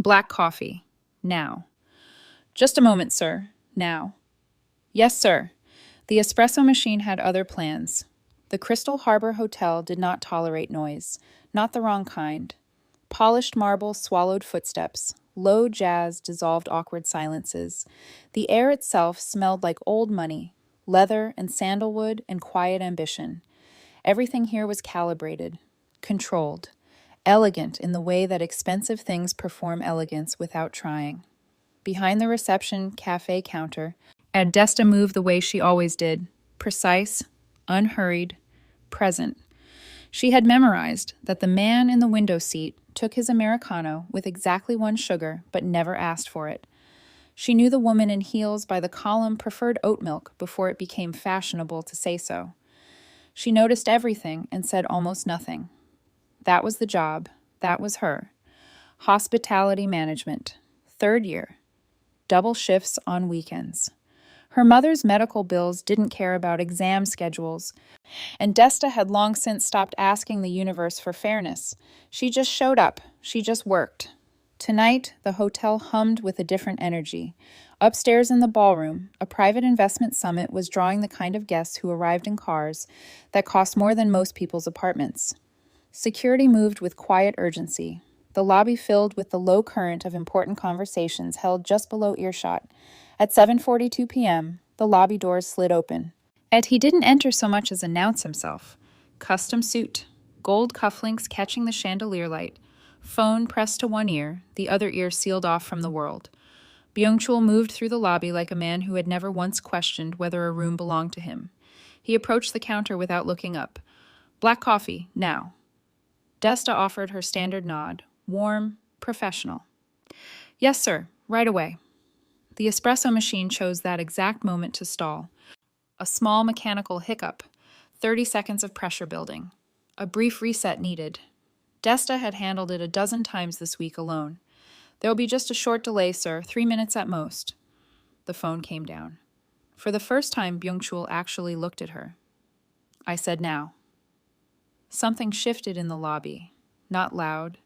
Black coffee. Now. Just a moment, sir. Now. Yes, sir. The espresso machine had other plans. The Crystal Harbor Hotel did not tolerate noise, not the wrong kind. Polished marble swallowed footsteps. Low jazz dissolved awkward silences. The air itself smelled like old money, leather and sandalwood and quiet ambition. Everything here was calibrated, controlled, elegant in the way that expensive things perform elegance without trying. Behind the reception cafe counter, Desta moved the way she always did, precise, unhurried, present. She had memorized that the man in the window seat took his Americano with exactly one sugar but never asked for it. She knew the woman in heels by the column preferred oat milk before it became fashionable to say so. She noticed everything and said almost nothing. That was the job. That was her. Hospitality management. 3rd year. Double shifts on weekends. Her mother's medical bills didn't care about exam schedules, and Desta had long since stopped asking the universe for fairness. She just showed up. She just worked. Tonight, the hotel hummed with a different energy. Upstairs in the ballroom, a private investment summit was drawing the kind of guests who arrived in cars that cost more than most people's apartments. Security moved with quiet urgency, the lobby filled with the low current of important conversations held just below earshot. At 7:42 p.m., the lobby doors slid open. And he didn't enter so much as announce himself. Custom suit, gold cufflinks catching the chandelier light, phone pressed to one ear, the other ear sealed off from the world. Byung-chul moved through the lobby like a man who had never once questioned whether a room belonged to him. He approached the counter without looking up. Black coffee, now. Desta offered her standard nod, warm, professional. Yes, sir, right away. The espresso machine chose that exact moment to stall. A small mechanical hiccup, 30 seconds of pressure building. A brief reset needed. Desta had handled it a dozen times this week alone. There'll be just a short delay, sir, 3 minutes at most. The phone came down. For the first time, Byung-chul actually looked at her. I said now. Something shifted in the lobby. Not loud,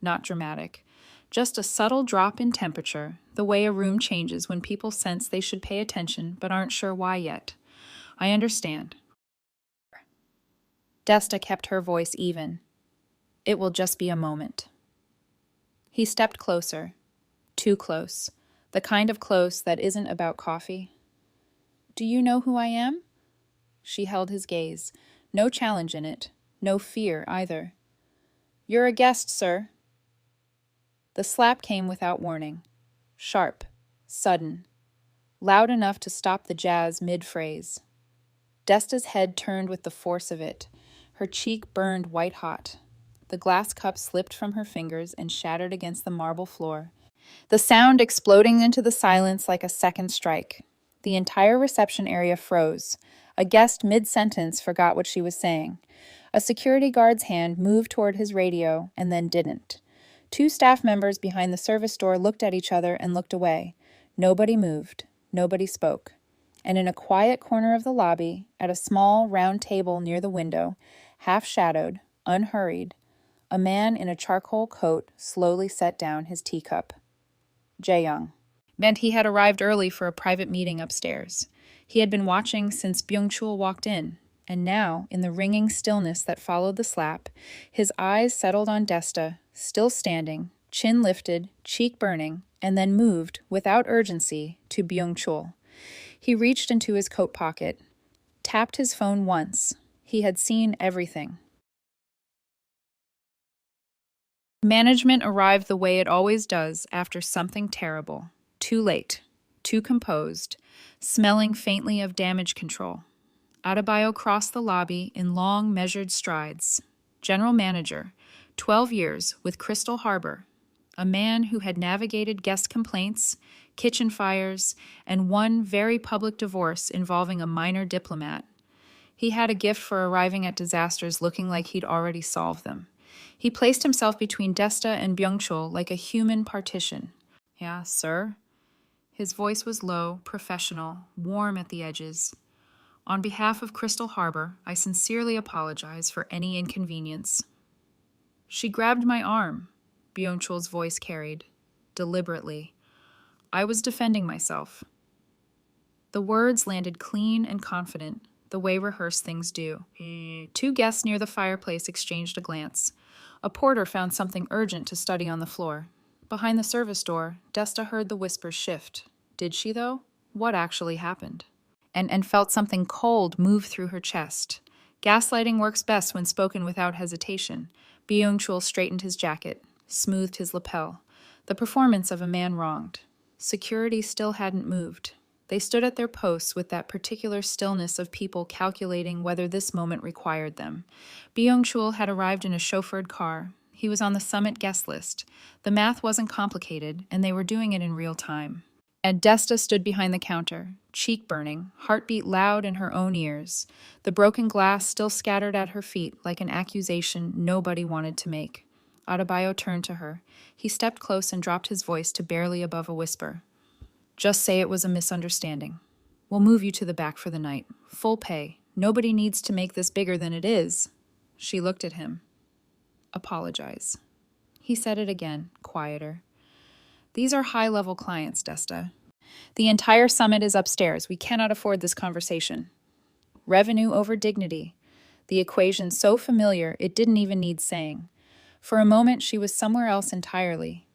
not dramatic. Just a subtle drop in temperature, the way a room changes when people sense they should pay attention but aren't sure why yet. I understand. Desta kept her voice even. It will just be a moment. He stepped closer. Too close. The kind of close that isn't about coffee. Do you know who I am? She held his gaze. No challenge in it. No fear either. You're a guest, sir. The slap came without warning. Sharp. Sudden. Loud enough to stop the jazz mid-phrase. Desta's head turned with the force of it. Her cheek burned white-hot. The glass cup slipped from her fingers and shattered against the marble floor, the sound exploding into the silence like a second strike. The entire reception area froze. A guest mid-sentence forgot what she was saying. A security guard's hand moved toward his radio and then didn't. 2 staff members behind the service door looked at each other and looked away. Nobody moved. Nobody spoke. And in a quiet corner of the lobby, at a small round table near the window, half-shadowed, unhurried, a man in a charcoal coat slowly set down his teacup. Jae-young. Meant he had arrived early for a private meeting upstairs. He had been watching since Byung-chul walked in, and now, in the ringing stillness that followed the slap, his eyes settled on Desta, still standing, chin lifted, cheek burning, and then moved, without urgency, to Byung-chul. He reached into his coat pocket, tapped his phone once. He had seen everything. Management arrived the way it always does after something terrible. Too late, too composed, smelling faintly of damage control. Adebayo crossed the lobby in long, measured strides. General manager, 12 years with Crystal Harbor, a man who had navigated guest complaints, kitchen fires, and one very public divorce involving a minor diplomat. He had a gift for arriving at disasters looking like he'd already solved them. He placed himself between Desta and Byung-chul like a human partition. Yeah, sir? His voice was low, professional, warm at the edges. On behalf of Crystal Harbor, I sincerely apologize for any inconvenience. She grabbed my arm, Byung-chul's voice carried. deliberately. I was defending myself. The words landed clean and confident, the way rehearsed things do. Two guests near the fireplace exchanged a glance. A porter found something urgent to study on the floor. Behind the service door, Desta heard the whispers shift. Did she, though? What actually happened? And felt something cold move through her chest. Gaslighting works best when spoken without hesitation. Byung-chul straightened his jacket, smoothed his lapel. The performance of a man wronged. Security still hadn't moved. They stood at their posts with that particular stillness of people calculating whether this moment required them. Byung-chul had arrived in a chauffeured car. He was on the summit guest list. The math wasn't complicated, and they were doing it in real time. And Desta stood behind the counter, cheek burning, heartbeat loud in her own ears, the broken glass still scattered at her feet like an accusation nobody wanted to make. Adebayo turned to her. He stepped close and dropped his voice to barely above a whisper. Just say it was a misunderstanding. We'll move you to the back for the night. Full pay. Nobody needs to make this bigger than it is. She looked at him. Apologize. He said it again, quieter. These are high-level clients, Desta. The entire summit is upstairs. We cannot afford this conversation. Revenue over dignity. The equation so familiar it didn't even need saying. For a moment, she was somewhere else entirely.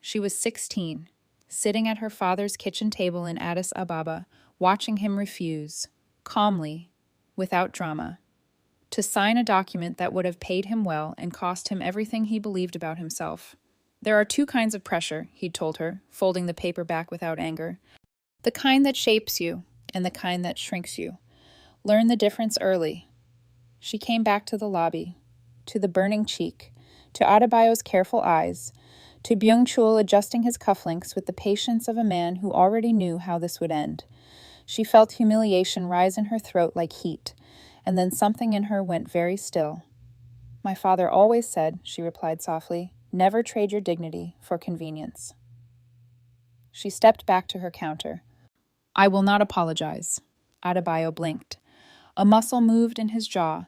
She was 16, sitting at her father's kitchen table in Addis Ababa, watching him refuse, calmly, without drama, to sign a document that would have paid him well and cost him everything he believed about himself. There are two kinds of pressure, he'd told her, folding the paper back without anger. The kind that shapes you, and the kind that shrinks you. Learn the difference early. She came back to the lobby, to the burning cheek, to Adebayo's careful eyes, to Byung-chul adjusting his cufflinks with the patience of a man who already knew how this would end. She felt humiliation rise in her throat like heat, and then something in her went very still. My father always said, she replied softly, never trade your dignity for convenience. She stepped back to her counter. I will not apologize. Adebayo blinked. A muscle moved in his jaw.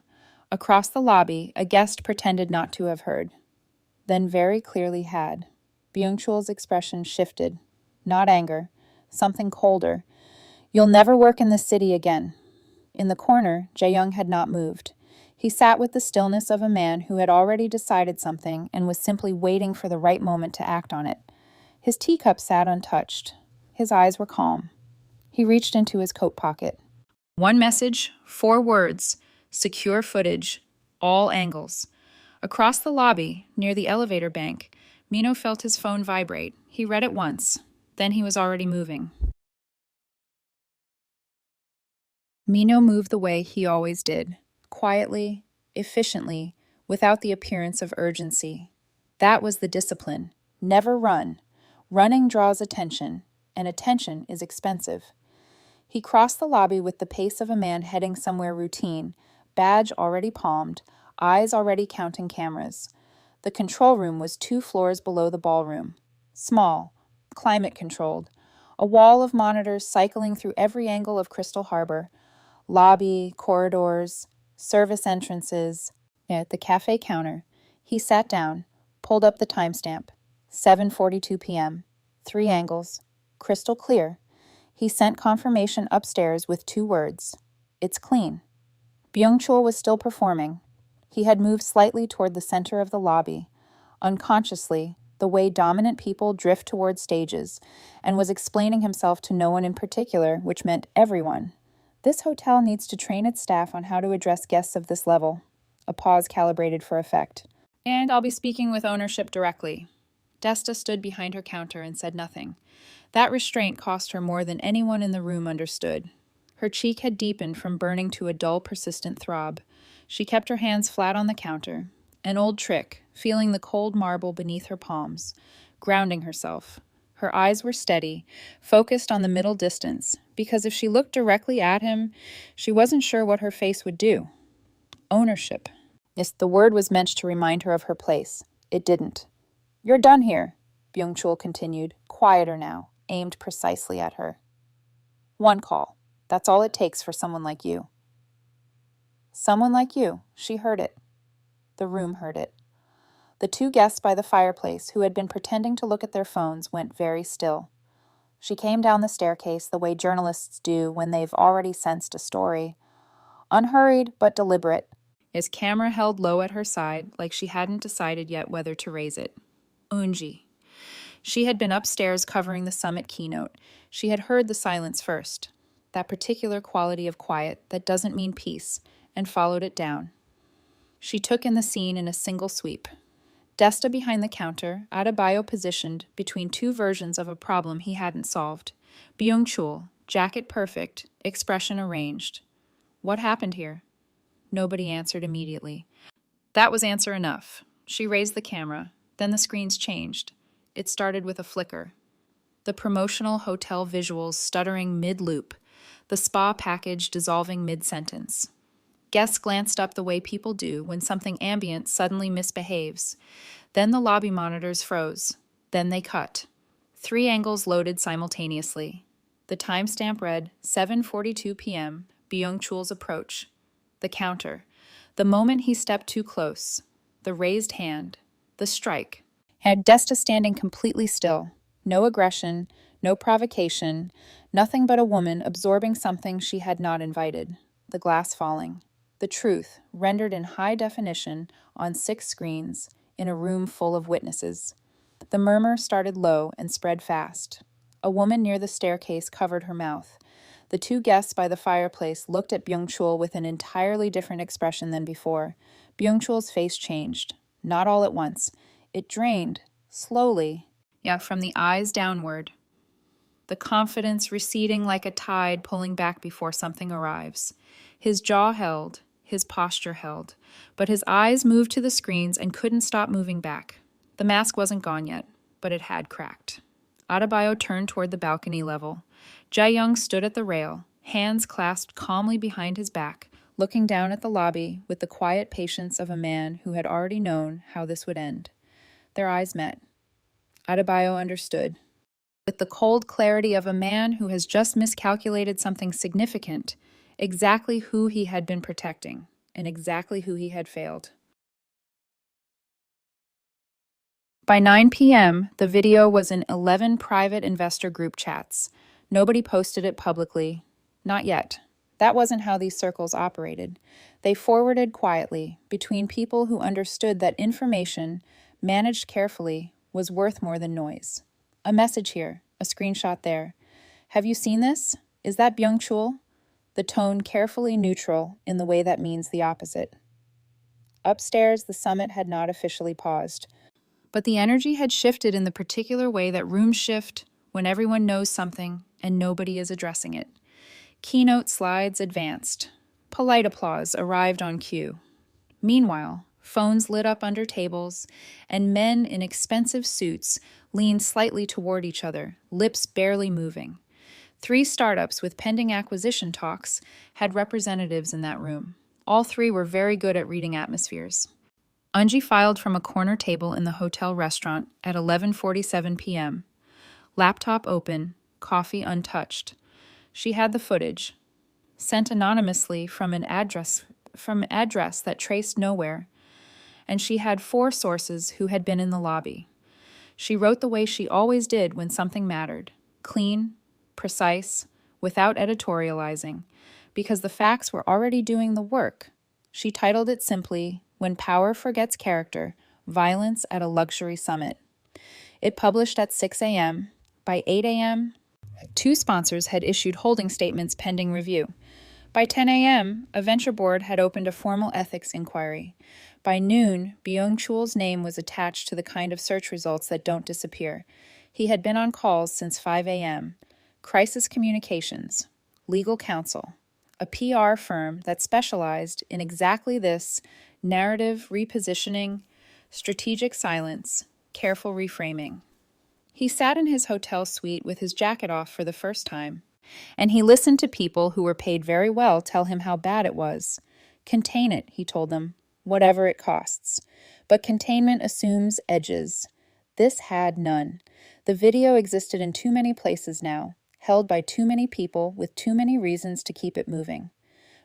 Across the lobby, a guest pretended not to have heard. Then very clearly had. Byung-chul's expression shifted. Not anger. Something colder. You'll never work in this city again. In the corner, Jae-young had not moved. He sat with the stillness of a man who had already decided something and was simply waiting for the right moment to act on it. His teacup sat untouched. His eyes were calm. He reached into his coat pocket. One message, 4 words, secure footage, all angles. Across the lobby, near the elevator bank, Mino felt his phone vibrate. He read it once. Then he was already moving. Mino moved the way he always did, quietly, efficiently, without the appearance of urgency. That was the discipline. Never run. Running draws attention, and attention is expensive. He crossed the lobby with the pace of a man heading somewhere routine, badge already palmed, eyes already counting cameras. The control room was 2 floors below the ballroom. Small, climate-controlled, a wall of monitors cycling through every angle of Crystal Harbor, lobby, corridors, service entrances. At the cafe counter, he sat down, pulled up the timestamp. 7:42 p.m. 3 angles. Crystal clear. He sent confirmation upstairs with 2 words. It's clean. Byung-chul was still performing. He had moved slightly toward the center of the lobby, unconsciously, the way dominant people drift toward stages, and was explaining himself to no one in particular, which meant everyone. This hotel needs to train its staff on how to address guests of this level. A pause calibrated for effect. And I'll be speaking with ownership directly. Desta stood behind her counter and said nothing. That restraint cost her more than anyone in the room understood. Her cheek had deepened from burning to a dull, persistent throb. She kept her hands flat on the counter, an old trick, feeling the cold marble beneath her palms, grounding herself. Her eyes were steady, focused on the middle distance, because if she looked directly at him, she wasn't sure what her face would do. Ownership. Yes, the word was meant to remind her of her place. It didn't. You're done here, Byung-chul continued, quieter now, aimed precisely at her. 1 call. That's all it takes for someone like you. Someone like you. She heard it. The room heard it. The two guests by the fireplace, who had been pretending to look at their phones, went very still. She came down the staircase the way journalists do when they've already sensed a story, unhurried but deliberate, his camera held low at her side like she hadn't decided yet whether to raise it. Unji. She had been upstairs covering the summit keynote. She had heard the silence first, that particular quality of quiet that doesn't mean peace, and followed it down. She took in the scene in a single sweep. Desta behind the counter, Adebayo positioned between two versions of a problem he hadn't solved. Byung-chul, jacket perfect, expression arranged. What happened here? Nobody answered immediately. That was answer enough. She raised the camera. Then the screens changed. It started with a flicker. The promotional hotel visuals stuttering mid-loop. The spa package dissolving mid-sentence. Guests glanced up the way people do when something ambient suddenly misbehaves. Then the lobby monitors froze. Then they cut. 3 angles loaded simultaneously. The timestamp read 7:42 p.m., Byung-chul's approach. The counter. The moment he stepped too close. The raised hand. The strike. Had Desta standing completely still. No aggression, no provocation, nothing but a woman absorbing something she had not invited. The glass falling. The truth, rendered in high definition on 6 screens, in a room full of witnesses. The murmur started low and spread fast. A woman near the staircase covered her mouth. The two guests by the fireplace looked at Byung-chul with an entirely different expression than before. Byung-chul's face changed. Not all at once. It drained, slowly, from the eyes downward. The confidence receding like a tide pulling back before something arrives. His jaw held, his posture held, but his eyes moved to the screens and couldn't stop moving back. The mask wasn't gone yet, but it had cracked. Adebayo turned toward the balcony level. Jae-young stood at the rail, hands clasped calmly behind his back, looking down at the lobby with the quiet patience of a man who had already known how this would end. Their eyes met. Adebayo understood. With the cold clarity of a man who has just miscalculated something significant, exactly who he had been protecting, and exactly who he had failed. By 9 p.m., the video was in 11 private investor group chats. Nobody posted it publicly. Not yet. That wasn't how these circles operated. They forwarded quietly, between people who understood that information, managed carefully, was worth more than noise. A message here, a screenshot there. Have you seen this? Is that Byung-chul? The tone carefully neutral in the way that means the opposite. Upstairs, the summit had not officially paused, but the energy had shifted in the particular way that rooms shift when everyone knows something and nobody is addressing it. Keynote slides advanced. Polite applause arrived on cue. Meanwhile, phones lit up under tables, and men in expensive suits leaned slightly toward each other, lips barely moving. 3 startups with pending acquisition talks had representatives in that room. All 3 were very good at reading atmospheres. Unji filed from a corner table in the hotel restaurant at 11:47 p.m. Laptop open, coffee untouched. She had the footage, sent anonymously from an address that traced nowhere, and she had 4 sources who had been in the lobby. She wrote the way she always did when something mattered, clean, precise, without editorializing, because the facts were already doing the work. She titled it simply, When Power Forgets Character, Violence at a Luxury Summit. It published at 6 a.m. By 8 a.m., 2 sponsors had issued holding statements pending review. By 10 a.m., a venture board had opened a formal ethics inquiry. By noon, Byung-chul's name was attached to the kind of search results that don't disappear. He had been on calls since 5 a.m. Crisis Communications, Legal Counsel, a PR firm that specialized in exactly this: narrative repositioning, strategic silence, careful reframing. He sat in his hotel suite with his jacket off for the first time, and he listened to people who were paid very well tell him how bad it was. Contain it, he told them, whatever it costs. But containment assumes edges. This had none. The video existed in too many places now, held by too many people with too many reasons to keep it moving.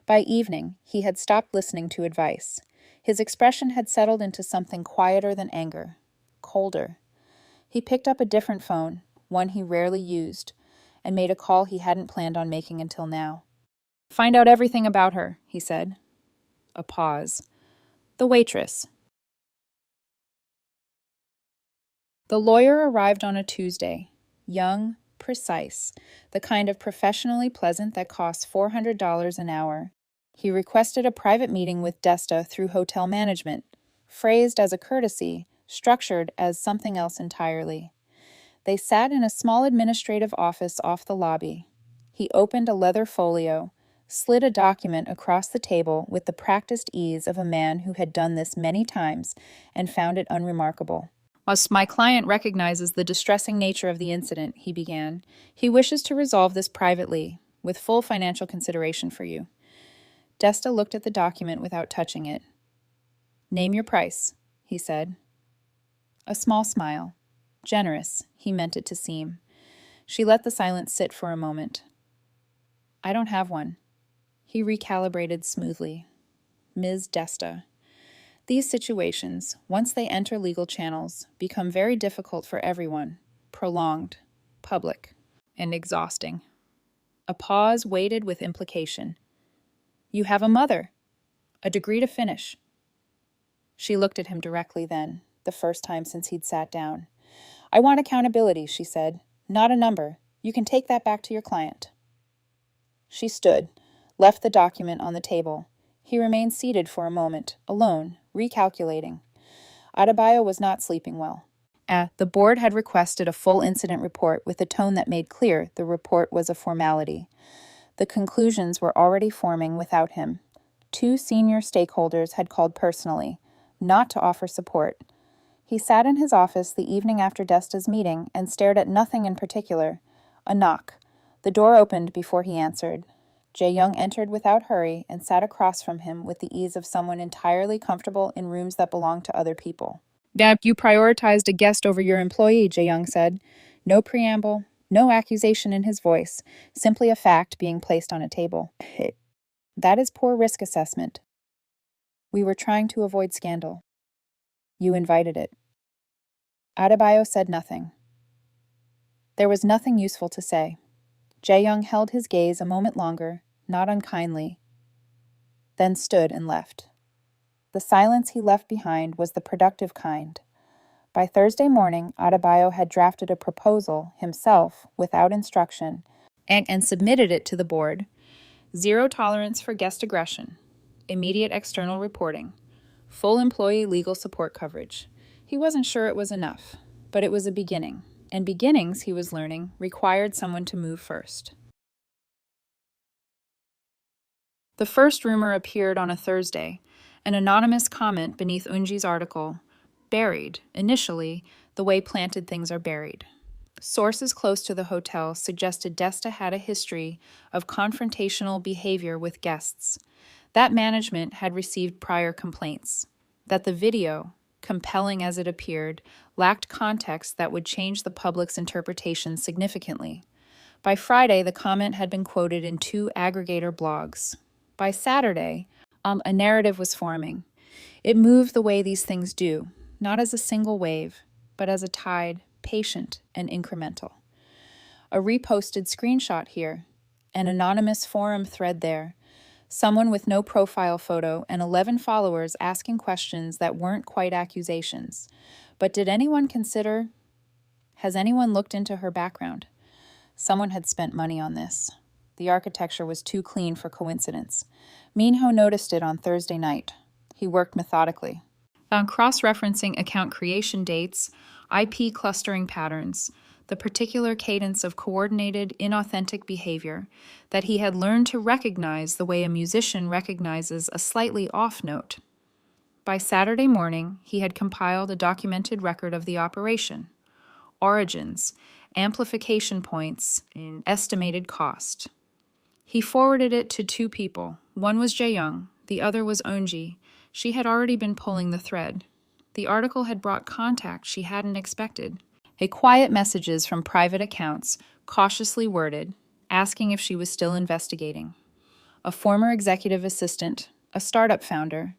By evening, he had stopped listening to advice. His expression had settled into something quieter than anger, colder. He picked up a different phone, one he rarely used, and made a call he hadn't planned on making until now. "Find out everything about her," he said. A pause. "The waitress." The lawyer arrived on a Tuesday, young, precise, the kind of professionally pleasant that costs $400 an hour. He requested a private meeting with Desta through hotel management, phrased as a courtesy, structured as something else entirely. They sat in a small administrative office off the lobby. He opened a leather folio, slid a document across the table with the practiced ease of a man who had done this many times and found it unremarkable. "Whilst my client recognizes the distressing nature of the incident," he began, "he wishes to resolve this privately, with full financial consideration for you." Desta looked at the document without touching it. "Name your price," he said. A small smile. Generous, he meant it to seem. She let the silence sit for a moment. "I don't have one." He recalibrated smoothly. "Ms. Desta." These situations, once they enter legal channels, become very difficult for everyone, prolonged, public, and exhausting. A pause weighted with implication. "You have a mother, a degree to finish." She looked at him directly then, the first time since he'd sat down. "I want accountability," she said, "not a number. You can take that back to your client." She stood, left the document on the table. He remained seated for a moment, alone, recalculating. Adebayo was not sleeping well. The board had requested a full incident report with a tone that made clear the report was a formality. The conclusions were already forming without him. 2 senior stakeholders had called personally, not to offer support. He sat in his office the evening after Desta's meeting and stared at nothing in particular. A knock. The door opened before he answered. Jae-young entered without hurry and sat across from him with the ease of someone entirely comfortable in rooms that belong to other people. "You prioritized a guest over your employee," Jae-young said. No preamble, no accusation in his voice, simply a fact being placed on a table. "That is poor risk assessment." "We were trying to avoid scandal." "You invited it." Adebayo said nothing. There was nothing useful to say. Jae-young held his gaze a moment longer, not unkindly, then stood and left. The silence he left behind was the productive kind. By Thursday morning, Adebayo had drafted a proposal himself, without instruction, and submitted it to the board. 0 tolerance for guest aggression, immediate external reporting, full employee legal support coverage. He wasn't sure it was enough, but it was a beginning. And beginnings, he was learning, required someone to move first. The first rumor appeared on a Thursday, an anonymous comment beneath Unji's article, buried, initially, the way planted things are buried. Sources close to the hotel suggested Desta had a history of confrontational behavior with guests, that management had received prior complaints, that the video, compelling as it appeared, lacked context that would change the public's interpretation significantly. By Friday, the comment had been quoted in 2 aggregator blogs. By Saturday, a narrative was forming. It moved the way these things do, not as a single wave, but as a tide, patient and incremental. A reposted screenshot here, an anonymous forum thread there, someone with no profile photo and 11 followers asking questions that weren't quite accusations. But did anyone consider? Has anyone looked into her background? Someone had spent money on this. The architecture was too clean for coincidence. Minho noticed it on Thursday night. He worked methodically. On cross-referencing account creation dates, IP clustering patterns, the particular cadence of coordinated, inauthentic behavior that he had learned to recognize the way a musician recognizes a slightly off note. By Saturday morning, he had compiled a documented record of the operation, origins, amplification points, and estimated cost. He forwarded it to 2 people. One was Jae-young, the other was Eunji. She had already been pulling the thread. The article had brought contact she hadn't expected. Quiet messages from private accounts, cautiously worded, asking if she was still investigating. A former executive assistant, a startup founder,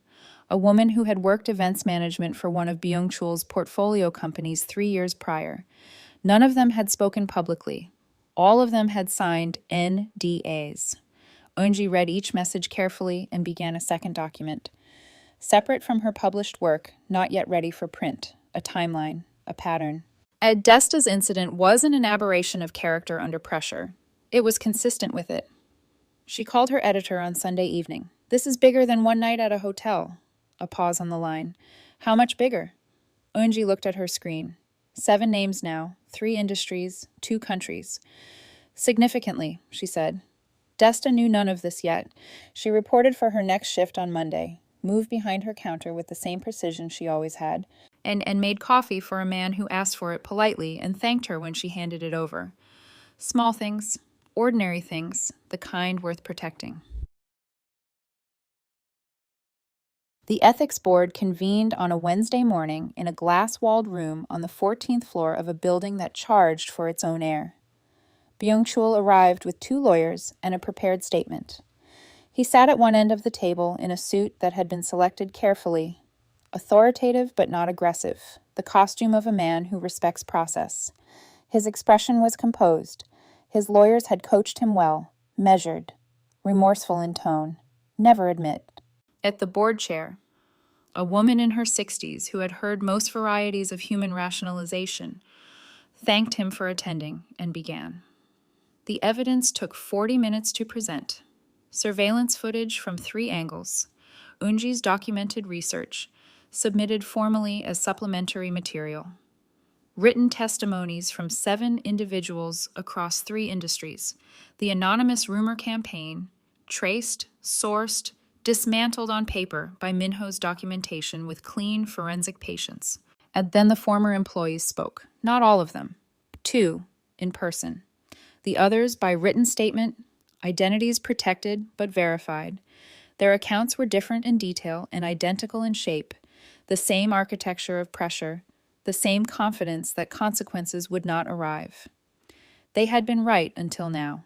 a woman who had worked events management for one of Byung-chul's portfolio companies 3 years prior. None of them had spoken publicly. All of them had signed NDAs. Eunji read each message carefully and began a second document. Separate from her published work, not yet ready for print, a timeline, a pattern. Desta's incident wasn't an aberration of character under pressure. It was consistent with it. She called her editor on Sunday evening. "This is bigger than one night at a hotel." A pause on the line. "How much bigger?" Eunji looked at her screen. 7 names now, 3 industries, 2 countries. "Significantly," she said. Desta knew none of this yet. She reported for her next shift on Monday, moved behind her counter with the same precision she always had, and made coffee for a man who asked for it politely and thanked her when she handed it over. Small things, ordinary things, the kind worth protecting. The ethics board convened on a Wednesday morning in a glass-walled room on the 14th floor of a building that charged for its own air. Byung-chul arrived with 2 lawyers and a prepared statement. He sat at one end of the table in a suit that had been selected carefully, authoritative but not aggressive, the costume of a man who respects process. His expression was composed. His lawyers had coached him well, measured, remorseful in tone. Never admit. At the board chair, a woman in her 60s who had heard most varieties of human rationalization thanked him for attending and began. The evidence took 40 minutes to present. Surveillance footage from 3 angles, Eunji's documented research, submitted formally as supplementary material, written testimonies from 7 individuals across 3 industries, the anonymous rumor campaign, traced, sourced, dismantled on paper by Minho's documentation with clean forensic patience. And then the former employees spoke, not all of them, 2 in person. The others by written statement, identities protected but verified. Their accounts were different in detail and identical in shape, the same architecture of pressure, the same confidence that consequences would not arrive. They had been right until now.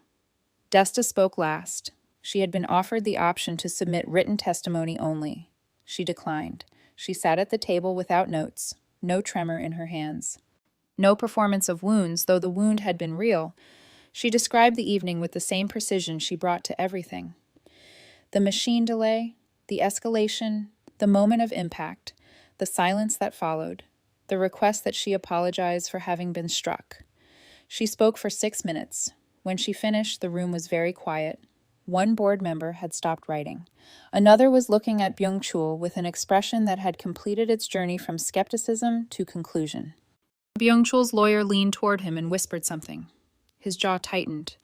Desta spoke last. She had been offered the option to submit written testimony only. She declined. She sat at the table without notes, no tremor in her hands. No performance of wounds, though the wound had been real. She described the evening with the same precision she brought to everything. The machine delay, the escalation, the moment of impact, the silence that followed, the request that she apologize for having been struck. She spoke for 6 minutes. When she finished, the room was very quiet. One board member had stopped writing. Another was looking at Byung-chul with an expression that had completed its journey from skepticism to conclusion. Byung-chul's lawyer leaned toward him and whispered something. His jaw tightened.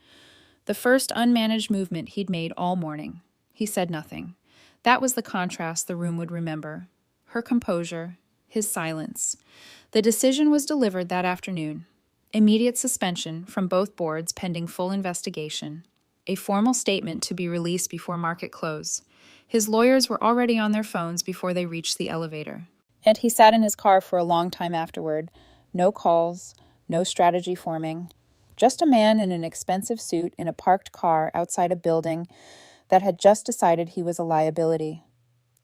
The first unmanaged movement he'd made all morning. He said nothing. That was the contrast the room would remember. Her composure, his silence. The decision was delivered that afternoon. Immediate suspension from both boards pending full investigation. A formal statement to be released before market close. His lawyers were already on their phones before they reached the elevator. And he sat in his car for a long time afterward. No calls, no strategy forming. Just a man in an expensive suit in a parked car outside a building that had just decided he was a liability,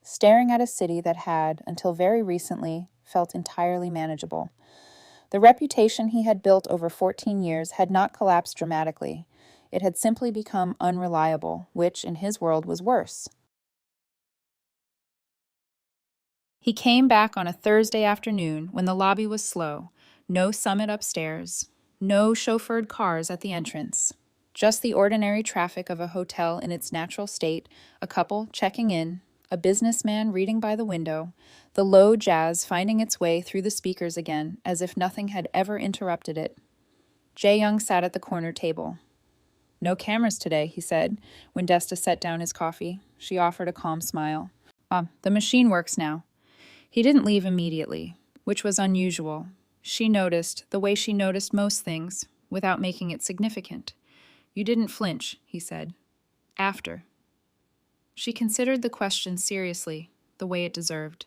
staring at a city that had, until very recently, felt entirely manageable. The reputation he had built over 14 years had not collapsed dramatically. It had simply become unreliable, which, in his world, was worse. He came back on a Thursday afternoon when the lobby was slow, no summit upstairs, no chauffeured cars at the entrance, just the ordinary traffic of a hotel in its natural state, a couple checking in, a businessman reading by the window, the low jazz finding its way through the speakers again as if nothing had ever interrupted it. Jae-young sat at the corner table. "No cameras today," he said, when Desta set down his coffee. She offered a calm smile. The machine works now." He didn't leave immediately, which was unusual. She noticed, the way she noticed most things, without making it significant. "You didn't flinch," he said. "After." She considered the question seriously, the way it deserved.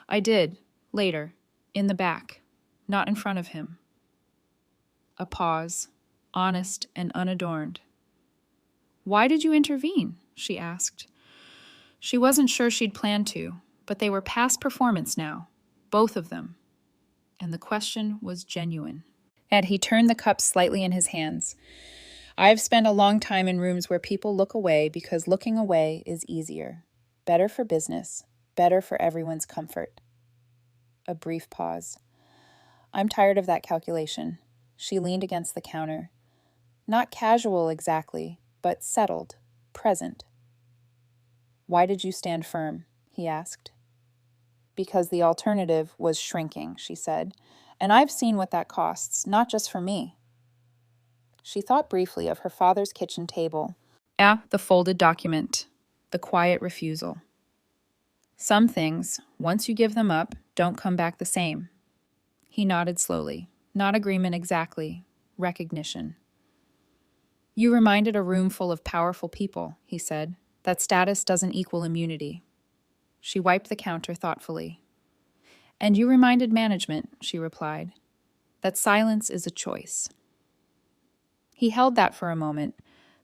"I did, later, in the back, not in front of him." A pause, honest and unadorned. "Why did you intervene?" she asked. She wasn't sure she'd planned to. But they were past performance now, both of them, and the question was genuine. And he turned the cup slightly in his hands. I've spent a long time in rooms where people look away because looking away is easier. Better for business, better for everyone's comfort. A brief pause. I'm tired of that calculation. She leaned against the counter. Not casual exactly, but settled, present. Why did you stand firm? He asked. Because the alternative was shrinking, she said. And I've seen what that costs, not just for me. She thought briefly of her father's kitchen table. The folded document. The quiet refusal. Some things, once you give them up, don't come back the same. He nodded slowly. Not agreement exactly. Recognition. You reminded a room full of powerful people, he said, that status doesn't equal immunity. She wiped the counter thoughtfully. And you reminded management, she replied, that silence is a choice. He held that for a moment,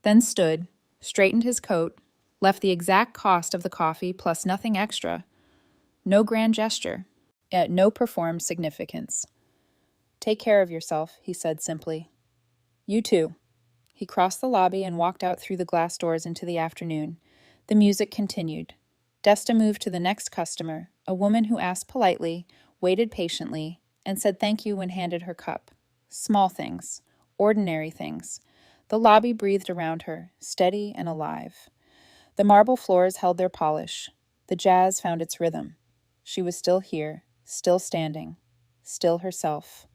then stood, straightened his coat, left the exact cost of the coffee plus nothing extra. No grand gesture, yet no performed significance. Take care of yourself, he said simply. You too. He crossed the lobby and walked out through the glass doors into the afternoon. The music continued. Desta moved to the next customer, a woman who asked politely, waited patiently, and said thank you when handed her cup. Small things, ordinary things. The lobby breathed around her, steady and alive. The marble floors held their polish. The jazz found its rhythm. She was still here, still standing, still herself.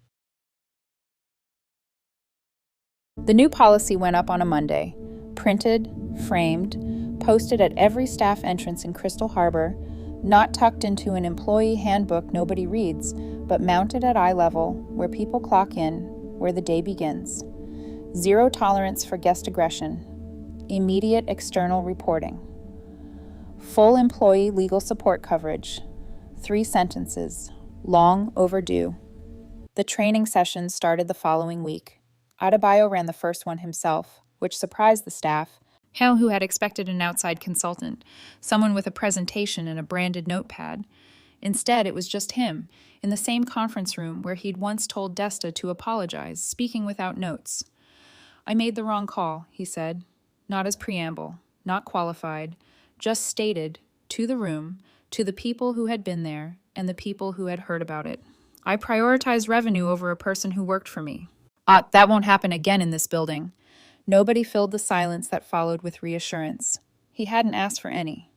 The new policy went up on a Monday, printed, framed, posted at every staff entrance in Crystal Harbor, not tucked into an employee handbook nobody reads, but mounted at eye level, where people clock in, where the day begins. Zero tolerance for guest aggression. Immediate external reporting. Full employee legal support coverage. 3 sentences. Long overdue. The training sessions started the following week. Adebayo ran the first one himself, which surprised the staff. Hale, who had expected an outside consultant, someone with a presentation and a branded notepad. Instead, it was just him, in the same conference room where he'd once told Desta to apologize, speaking without notes. I made the wrong call, he said. Not as preamble, not qualified, just stated, to the room, to the people who had been there, and the people who had heard about it. I prioritized revenue over a person who worked for me. That won't happen again in this building. Nobody filled the silence that followed with reassurance. He hadn't asked for any.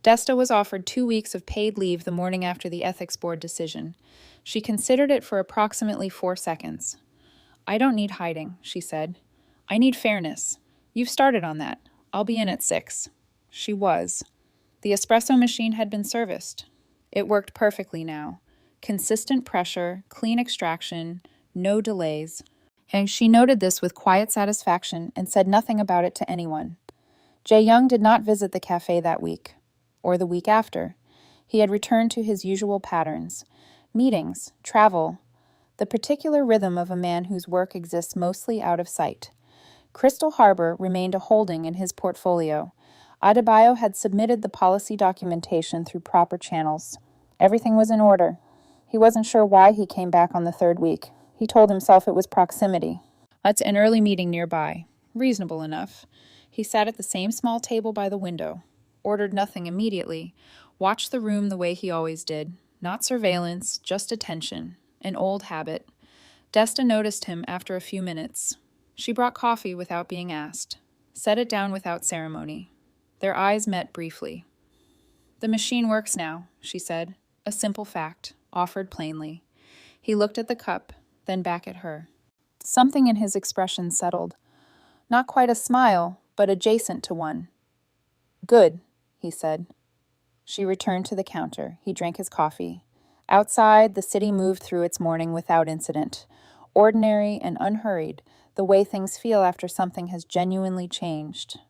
Desta was offered 2 weeks of paid leave the morning after the ethics board decision. She considered it for approximately 4 seconds. I don't need hiding, she said. I need fairness. You've started on that. I'll be in at 6. She was. The espresso machine had been serviced. It worked perfectly now. Consistent pressure, clean extraction, no delays. And she noted this with quiet satisfaction and said nothing about it to anyone. Jae Young did not visit the cafe that week, or the week after. He had returned to his usual patterns. Meetings, travel, the particular rhythm of a man whose work exists mostly out of sight. Crystal Harbor remained a holding in his portfolio. Adebayo had submitted the policy documentation through proper channels. Everything was in order. He wasn't sure why he came back on the 3rd week. He told himself it was proximity. That's an early meeting nearby. Reasonable enough. He sat at the same small table by the window. Ordered nothing immediately. Watched the room the way he always did. Not surveillance, just attention. An old habit. Desta noticed him after a few minutes. She brought coffee without being asked. Set it down without ceremony. Their eyes met briefly. The machine works now, she said. A simple fact, offered plainly. He looked at the cup, then back at her. Something in his expression settled. Not quite a smile, but adjacent to one. Good, he said. She returned to the counter. He drank his coffee. Outside, the city moved through its morning without incident. Ordinary and unhurried, the way things feel after something has genuinely changed.